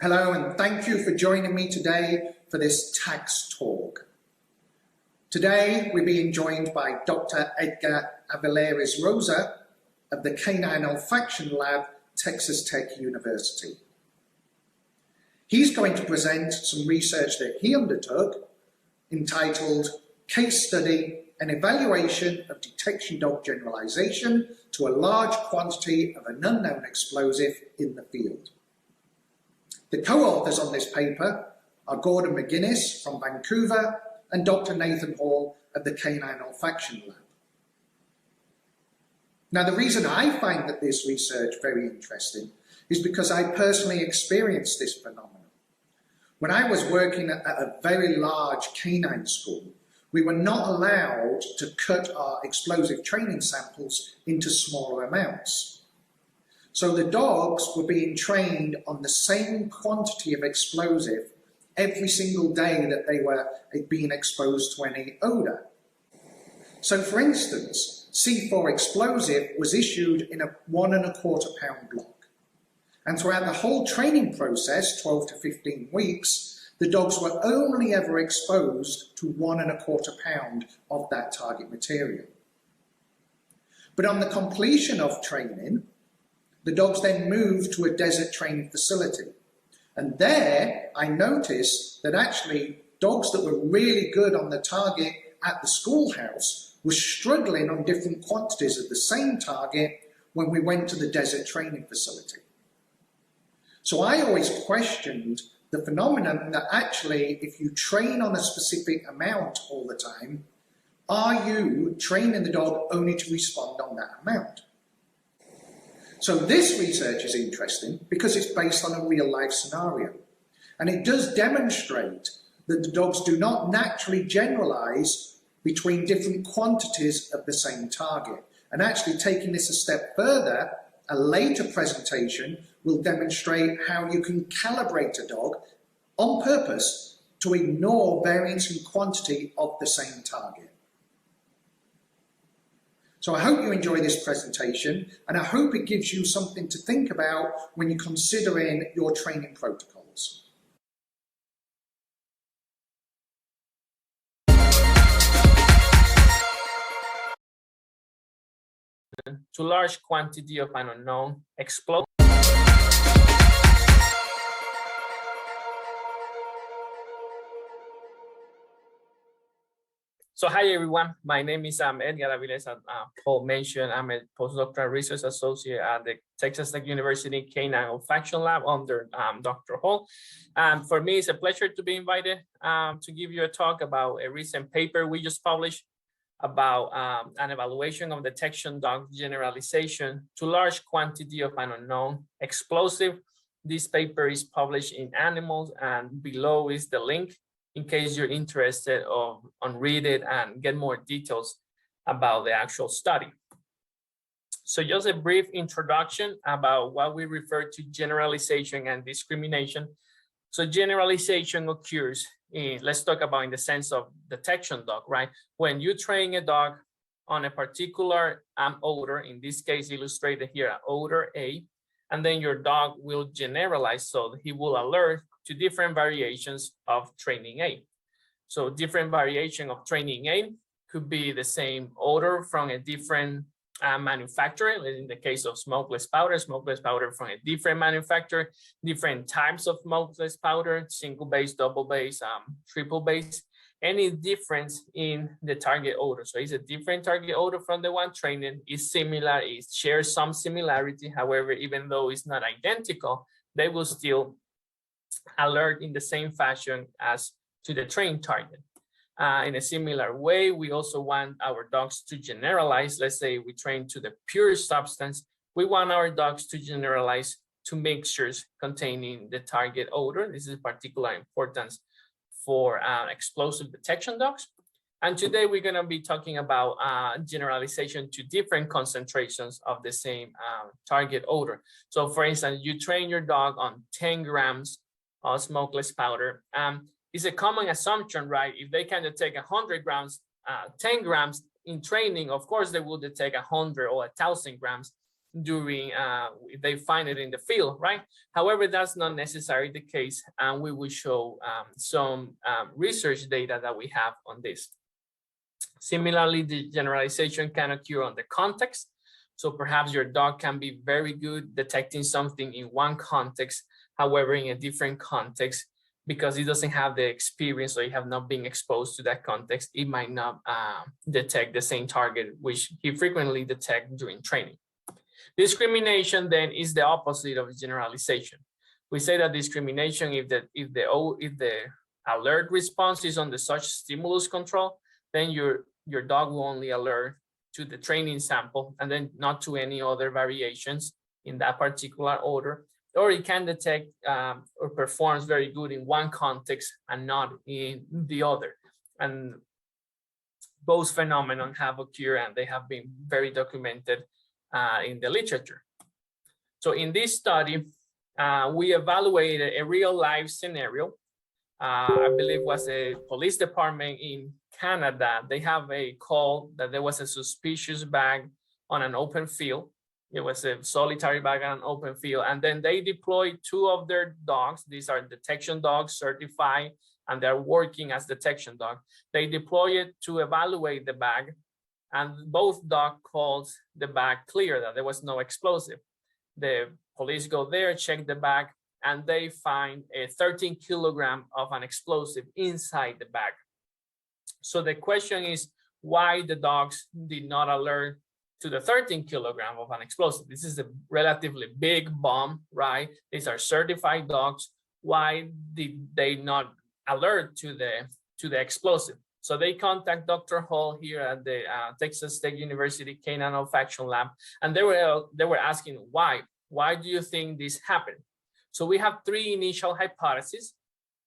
Hello, and thank you for joining me today for this tax talk. Today, we're being joined by Dr. Edgar Avilares Rosa of the Canine Olfaction Lab, Texas Tech University. He's going to present some research that he undertook entitled Case Study and Evaluation of Detection Dog Generalization to a Large Quantity of an Unknown Explosive in the Field. The co-authors on this paper are Gordon McGuinness from Vancouver and Dr. Nathan Hall of the Canine Olfaction Lab. Now, the reason I find that this research very interesting is because I personally experienced this phenomenon. When I was working at a very large canine school, we were not allowed to cut our explosive training samples into smaller amounts. So the dogs were being trained on the same quantity of explosive every single day that they were being exposed to any odor. So for instance, C4 explosive was issued in a 1 1/4 pound block. And throughout the whole training process, 12 to 15 weeks, the dogs were only ever exposed to 1 1/4 pound of that target material. But on the completion of training, the dogs then moved to a desert training facility. And there I noticed that actually dogs that were really good on the target at the schoolhouse were struggling on different quantities of the same target when we went to the desert training facility. So I always questioned the phenomenon that actually if you train on a specific amount all the time, are you training the dog only to respond on that amount? So this research is interesting because it's based on a real life scenario. And it does demonstrate that the dogs do not naturally generalize between different quantities of the same target. And actually taking this a step further, a later presentation will demonstrate how you can calibrate a dog on purpose to ignore variance in quantity of the same target. So I hope you enjoy this presentation, and I hope it gives you something to think about when you're considering your training protocols. To large quantity of an unknown explosive. So hi everyone, my name is Edgar Aviles. As Paul mentioned, I'm a postdoctoral research associate at the Texas Tech University Canine Olfaction Lab under Dr. Hall. For me, it's a pleasure to be invited to give you a talk about a recent paper we just published about an evaluation of detection dog generalization to large quantity of an unknown explosive. This paper is published in Animals, and below is the link in case you're interested on read it and get more details about the actual study. So just a brief introduction about what we refer to generalization and discrimination. So generalization occurs let's talk about in the sense of detection dog, right? When you train a dog on a particular odor, in this case illustrated here, odor A, and then your dog will generalize, so he will alert to different variations of training A. So different variation of training A could be the same odor from a different manufacturer. In the case of smokeless powder from a different manufacturer, different types of smokeless powder, single base, double base, triple base, any difference in the target odor. So it's a different target odor from the one training, is similar, it shares some similarity. However, even though it's not identical, they will still alert in the same fashion as to the trained target. In a similar way, we also want our dogs to generalize. Let's say we train to the pure substance. We want our dogs to generalize to mixtures containing the target odor. This is of particular importance for explosive detection dogs. And today we're going to be talking about generalization to different concentrations of the same target odor. So for instance, you train your dog on 10 grams of smokeless powder. It's a common assumption, right? If they can detect 100 grams, 10 grams in training, of course they will detect 100 or 1,000 grams during if they find it in the field, right? However, that's not necessarily the case, and we will show some research data that we have on this. Similarly, the generalization can occur on the context. So perhaps your dog can be very good detecting something in one context, however, in a different context, because it doesn't have the experience or you have not been exposed to that context, it might not detect the same target, which he frequently detects during training. Discrimination then is the opposite of generalization. We say that discrimination, if the alert response is on the such stimulus control, then your dog will only alert to the training sample and then not to any other variations in that particular order, or it can detect or performs very good in one context and not in the other. And both phenomena have occurred and they have been very documented in the literature. So in this study, we evaluated a real life scenario. I believe was a police department in Canada. They have a call that there was a suspicious bag on an open field. It was a solitary bag on an open field. And then they deployed 2 of their dogs. These are detection dogs certified, and they're working as detection dogs. They deploy it to evaluate the bag, and both dogs called the bag clear, that there was no explosive. The police go there, check the bag, and they find a 13 kilogram of an explosive inside the bag. So the question is why the dogs did not alert to the 13 kilogram of an explosive. This is a relatively big bomb, right? These are certified dogs. Why did they not alert to the explosive? So they contact Dr. Hall here at the Texas State University Canine Olfaction Lab, and they were asking why. Why do you think this happened? So we have 3 initial hypotheses.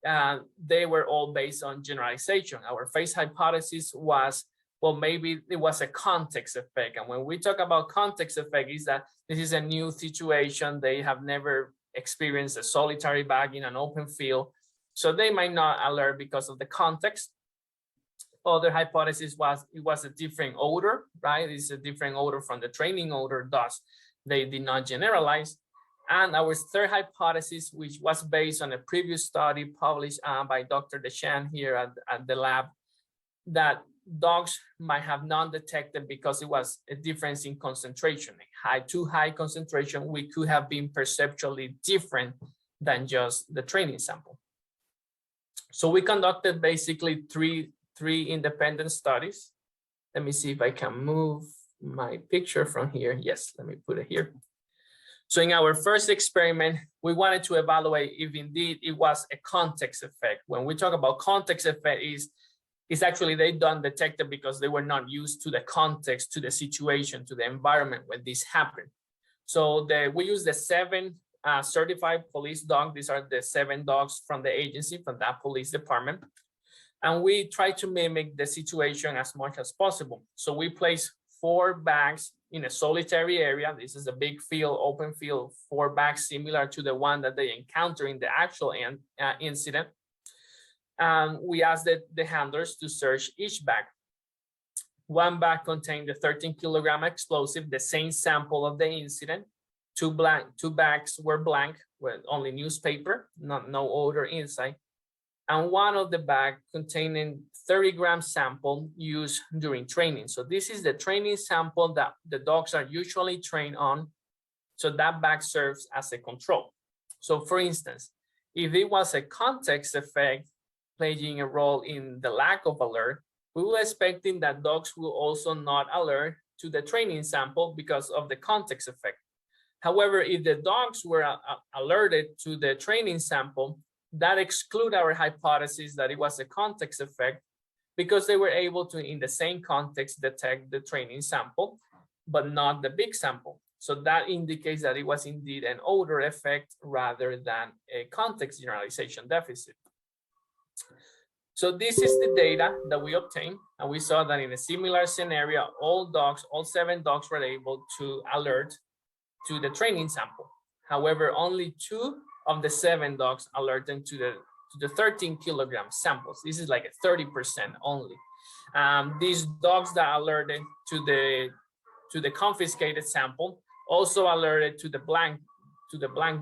They were all based on generalization. Our first hypothesis was, well, maybe it was a context effect. And when we talk about context effect, is that this is a new situation. They have never experienced a solitary bag in an open field. So they might not alert because of the context. Other hypothesis was it was a different odor, right? It's a different odor from the training odor, thus they did not generalize. And our third hypothesis, which was based on a previous study published by Dr. Deschamps here at the lab, that dogs might have not detected because it was a difference in concentration. Too high concentration, we could have been perceptually different than just the training sample. So we conducted basically three independent studies. Let me see if I can move my picture from here. Yes, let me put it here. So in our first experiment, we wanted to evaluate if indeed it was a context effect. When we talk about context effect, is actually they don't detect it because they were not used to the context, to the situation, to the environment when this happened. So we use the 7 certified police dogs. These are the 7 dogs from the agency, from that police department. And we try to mimic the situation as much as possible. So we place 4 bags in a solitary area. This is a big field, open field, 4 bags similar to the one that they encounter in the actual incident. We asked the handlers to search each bag. 1 bag contained the 13 kilogram explosive, the same sample of the incident. 2 bags were blank with only newspaper, no odor inside. And 1 of the bag containing 30-gram sample used during training. So this is the training sample that the dogs are usually trained on. So that bag serves as a control. So for instance, if it was a context effect playing a role in the lack of alert, we were expecting that dogs will also not alert to the training sample because of the context effect. However, if the dogs were alerted to the training sample, that excludes our hypothesis that it was a context effect because they were able to, in the same context, detect the training sample, but not the big sample. So that indicates that it was indeed an odor effect rather than a context generalization deficit. So this is the data that we obtained, and we saw that in a similar scenario, all 7 dogs were able to alert to the training sample. However, only 2 of the 7 dogs alerted to the 13 kilogram samples. This is like a 30% only. These dogs that alerted to the confiscated sample also alerted to the blank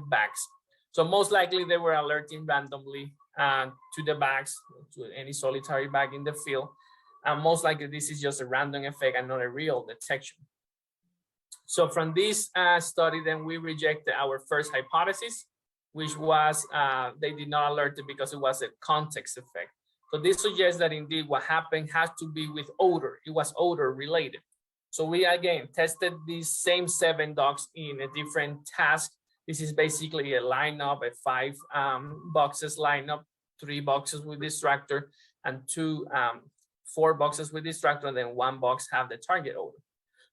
bags. So most likely they were alerting randomly to the bags, to any solitary bag in the field. And most likely this is just a random effect and not a real detection. So from this study, then we rejected our first hypothesis, which was they did not alert it because it was a context effect. So this suggests that indeed what happened has to be with odor. It was odor related. So we again tested these same 7 dogs in a different task. This is basically a lineup, a 5 boxes lineup, 3 boxes with distractor, and 4 boxes with distractor, and then 1 box have the target odor.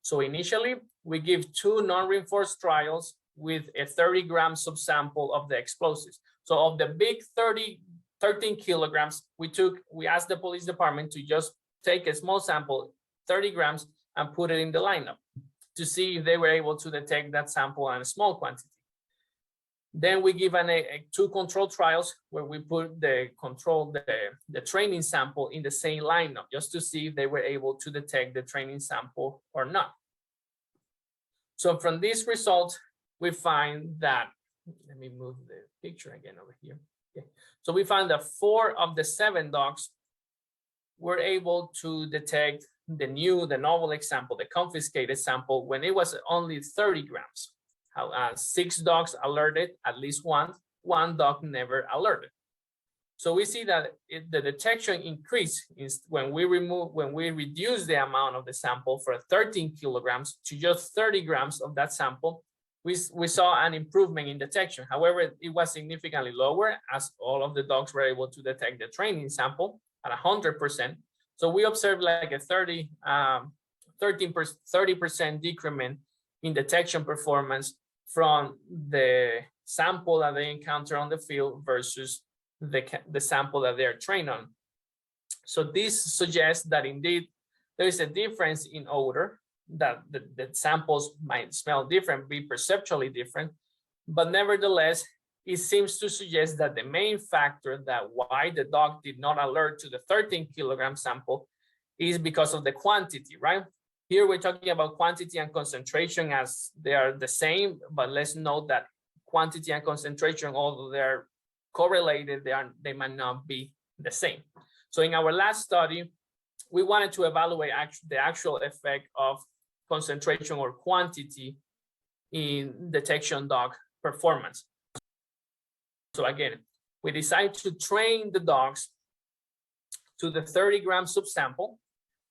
So initially, we give 2 non-reinforced trials with a 30-gram subsample of the explosives. So of the big 13 kilograms, we asked the police department to just take a small sample, 30 grams, and put it in the lineup to see if they were able to detect that sample in a small quantity. Then we give 2 control trials where we put the training sample in the same lineup just to see if they were able to detect the training sample or not. So from these results, we find that, let me move the picture again over here. Okay. So we found that 4 of the 7 dogs were able to detect the novel example, the confiscated sample, when it was only 30 grams. 6 dogs alerted, at least one dog never alerted. So we see that the detection increased when we reduce the amount of the sample from 13 kilograms to just 30 grams of that sample. We saw an improvement in detection. However, it was significantly lower as all of the dogs were able to detect the training sample at 100%. So we observed like a 30% decrement in detection performance from the sample that they encounter on the field versus the sample that they're trained on. So this suggests that indeed there is a difference in odor, that the samples might smell different, be perceptually different, but nevertheless, it seems to suggest that the main factor that why the dog did not alert to the 13 kilogram sample is because of the quantity, right? Here we're talking about quantity and concentration as they are the same, but let's note that quantity and concentration, although they're correlated, they might not be the same. So in our last study, we wanted to evaluate the actual effect of concentration or quantity in detection dog performance. So again, we decided to train the dogs to the 30-gram subsample,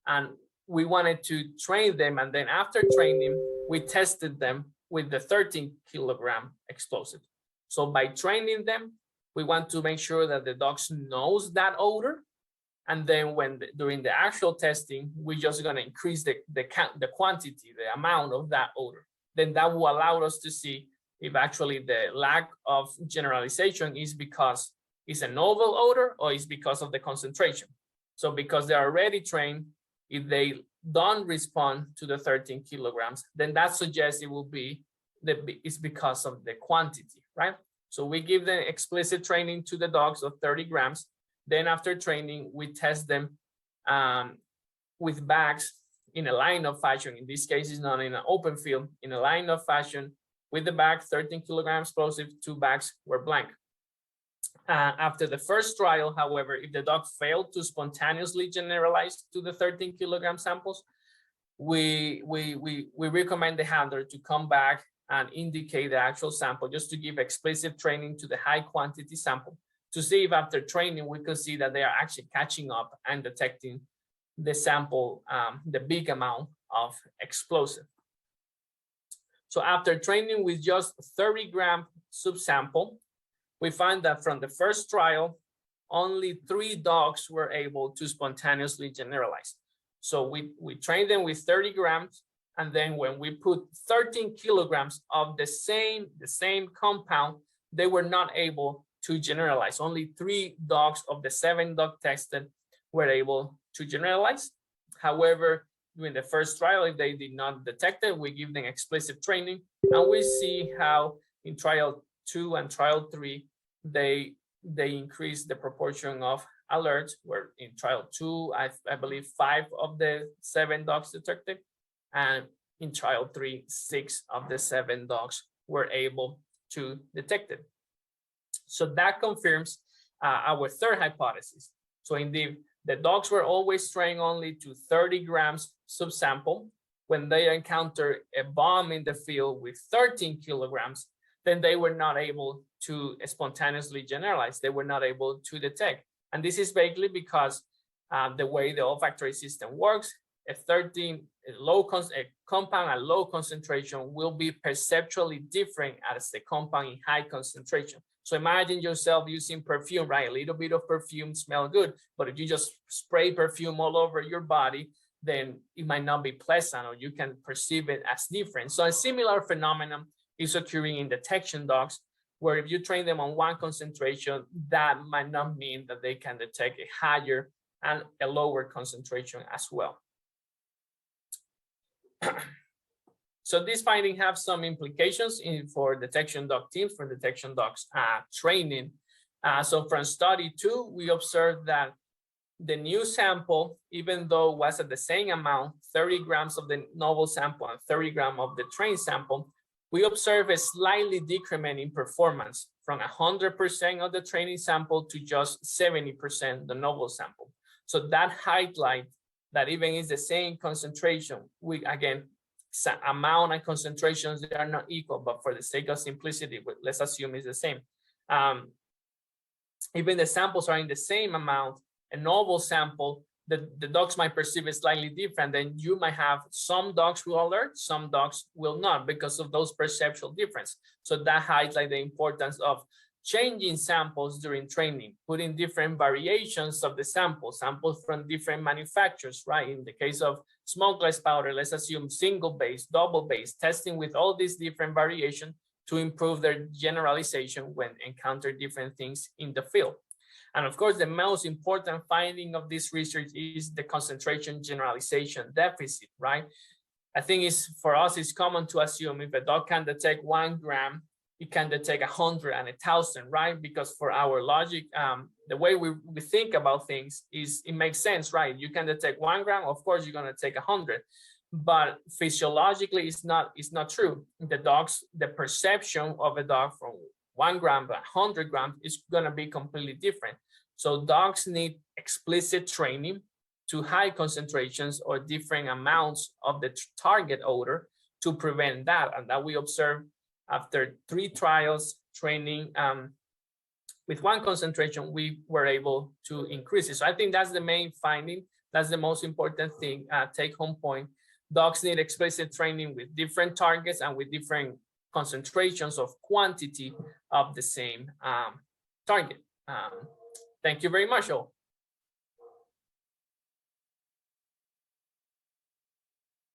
and we wanted to train them, and then after training, we tested them with the 13 kilogram explosive. So by training them, we want to make sure that the dogs knows that odor, and then during the actual testing, we're just going to increase the quantity, the amount of that odor. Then that will allow us to see if actually the lack of generalization is because it's a novel odor or is because of the concentration. So because they're already trained, if they don't respond to the 13 kilograms, then that suggests it will be it's because of the quantity, right? So we give them explicit training to the dogs of 30 grams. Then after training, we test them with bags in a line of fashion. In this case, it's not in an open field, in a line of fashion with the bag, 13 kilogram explosive, 2 bags were blank. After the first trial, however, if the dog failed to spontaneously generalize to the 13 kilogram samples, we recommend the handler to come back and indicate the actual sample just to give explicit training to the high quantity sample to see if after training we could see that they are actually catching up and detecting the sample, the big amount of explosive. So after training with just 30-gram subsample, we find that from the first trial, only 3 dogs were able to spontaneously generalize. So we trained them with 30 grams, and then when we put 13 kilograms of the same compound, they were not able to generalize. Only 3 dogs of the 7 dogs tested were able to generalize. However, during the first trial, if they did not detect it, we give them explicit training, and we see how in trial 2 and trial 3, they increase the proportion of alerts, where in trial 2, I believe 5 of the 7 dogs detected, and in trial 3, 6 of the 7 dogs were able to detect it. So that confirms our third hypothesis. So indeed, the dogs were always trained only to 30 grams subsample. When they encounter a bomb in the field with 13 kilograms, then they were not able to spontaneously generalize. They were not able to detect. And this is basically because the way the olfactory system works, a compound at low concentration will be perceptually different as the compound in high concentration. So imagine yourself using perfume, right? A little bit of perfume smells good, but if you just spray perfume all over your body, then it might not be pleasant, or you can perceive it as different. So a similar phenomenon is occurring in detection dogs, where if you train them on one concentration, that might not mean that they can detect a higher and a lower concentration as well. So these findings have some implications for detection dog teams, for detection dogs training. So from study 2, we observed that the new sample, even though it was at the same amount, 30 grams of the novel sample and 30 grams of the trained sample, we observe a slightly decrement in performance from 100% of the training sample to just 70% the novel sample. So that highlights that even is the same concentration, we again, amount and concentrations, they are not equal, but for the sake of simplicity, let's assume it's the same. Even the samples are in the same amount, a novel sample, the dogs might perceive it slightly different. Then you might have some dogs will alert, some dogs will not, because of those perceptual difference. So that highlights the importance of changing samples during training, putting different variations of the samples from different manufacturers, right? In the case of smokeless powder, let's assume single base, double base, testing with all these different variations to improve their generalization when encounter different things in the field. And of course, the most important finding of this research is the concentration generalization deficit, right? I think for us, it's common to assume if a dog can detect 1 gram, it can detect 100 and 1,000, right? Because for our logic, the way we think about things is it makes sense, right? You can detect 1 gram, of course, you're gonna take 100. But physiologically, it's not true. The perception of a dog from 1 gram to 100 grams is going to be completely different. So dogs need explicit training to high concentrations or different amounts of the target odor to prevent that. And that we observe after 3 trials training with 1 concentration, we were able to increase it. So I think that's the main finding. That's the most important thing, take home point. Dogs need explicit training with different targets and with different concentrations of quantity of the same target. Thank you very much, all.